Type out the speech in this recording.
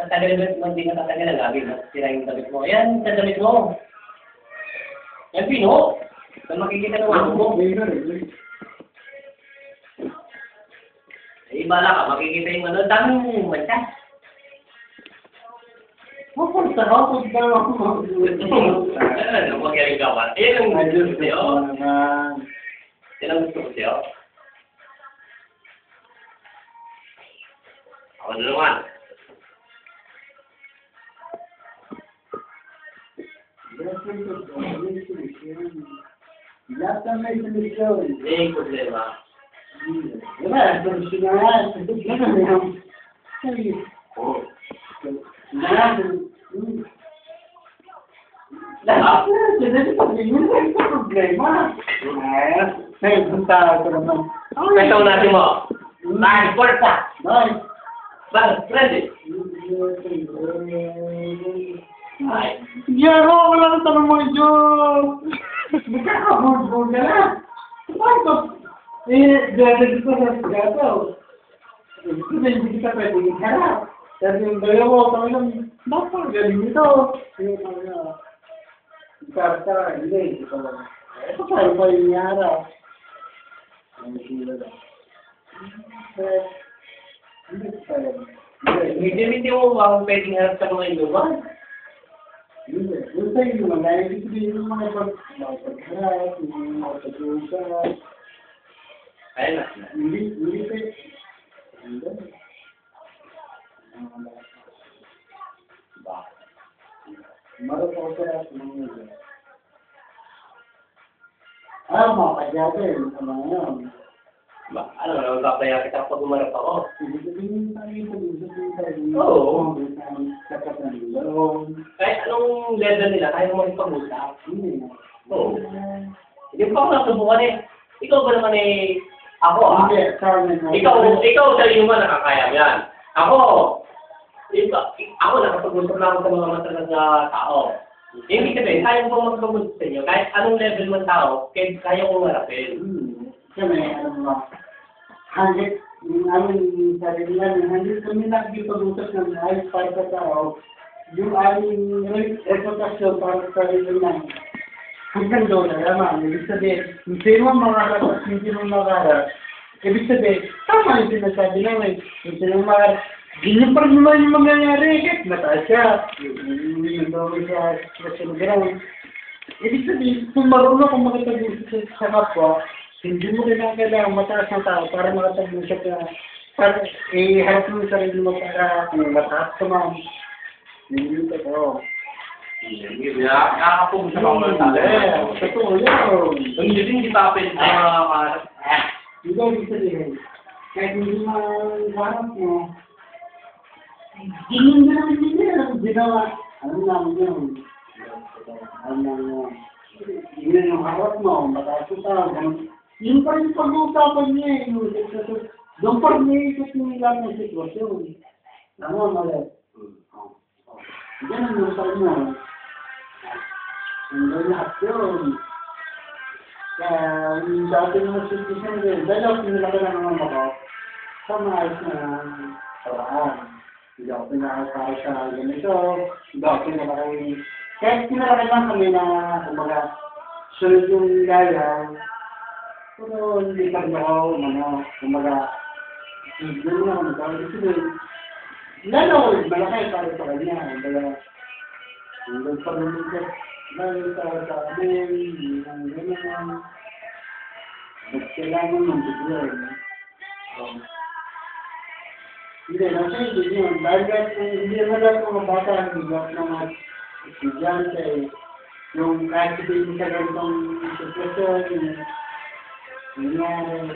tatagal mo, hindi ka tatagal, lagi na sira yung damit mo. Ayan, sa damit mo. Yan, Pino. Saan makikita ng ako mo? Eh, bala ka, makikita yung ano, daming mancha. Huwag ka ako. Ano, magaling ka ba? Ayan ang gusto ko sa'yo. Yan ang gusto ko sa'yo. Ako na naman. Lahat na may solusyon. Hindi yung problema. Diba? Solusyon na yan. Solusyon na yan. Oo. Lahat na problema. Ay, punta ako naman. Kaya unahin mo. Bakit? Porta. Bye. Bakit? Friendly. Ay. Yaro, wala na tanong mo yun. Magkakabord-board ka na. Bakit? Dito sa gato. Ito na hindi kita pwede iharap. Kasi yung dalawa, talagang, napagaling ito. Basta, hindi. Ito tayo pa yung iharap. Hindi mo ba pwedeng harap sa mga inuman? Hindi. Yung sa'yo naman, dahil ito din yung mga pagharap, yung mga pag-uusap. Ayun na. Hindi pwede. Marap ako sa mga mga kadyate, mga yan. Ano, nagpapaya kita pag umarap ako. Oo. Kahit anong level nila, kaya mo ipag-usap. Oo. Hindi pa ako nasubukan eh. Ikaw ba naman eh, ako Ikaw sa iyo man nakakaya mo yan. Ako nakapag-usap na ako sa mga matagal na tao. Hindi sabihin, kaya mo bang magpag-usap sa inyo, kahit anong level man tao, kaya kong marapin. Kami, yung aming sarili namin, hindi kami nakikipag-usap ng ayos para sa tao. Yung aming reputasyon para sa sarili namin. Hanggang doon, naman. Ibig sabihin, hindi mo makaharap, hindi mo makaharap. Ibig sabihin, tama yung sinasabi namin. Hindi mo makaharap. Ganyan pa rin naman yung mangyayari. Kahit mataas siya. Hindi mo siya sa ground. Ibig sabihin, kung marunong kung makipag-usap sa kapwa, hindi mo kailangan mataas ng tao para makapag-usap na para iharap mo yung sarili mo para mataas ka man. Hindi ko. Nakakapag-usap ako ng tao. Totoo yun. Hindi din kita pwede sa mga kaharap. Hindi ko ibig sabihin. Kahit hindi maharap mo, tingin mo naman din yan ang ginawa. Ano naman yun? Ano naman yun? Tingin yung harap mo, mataas ka ganun. Yung pa rin pag-uusapan niya eh. Doon pa rin niya yung lahat ng sitwasyon. Ano, mali? Yan ang pa rin mo. Hindi lahat yun. Kaya, yung dati ng sitwasyon din, dahil ako pinilaki na naman ako, sa maayos na paraan. Hindi ako pinakakara sa ganito. Hindi ako pinakakara. Kaya pinalaki lang kami na, kumbaga, sunod yung gaya. Pero hindi pa rin ako, kumbaga, hindi mo na ako nagkakaroon. Lalo ko, malaki para sa kanya. Kaya, hanggang pa rin ito. Dahil sa amin, ang ganyan. Kailangan ng bigyan. Hindi, nasa hindi yun. Dahil hindi naman lahat mga bata, hindi lahat mga estudyante. Yung kahit hindi sa ganitong sitwasyon, nangyari,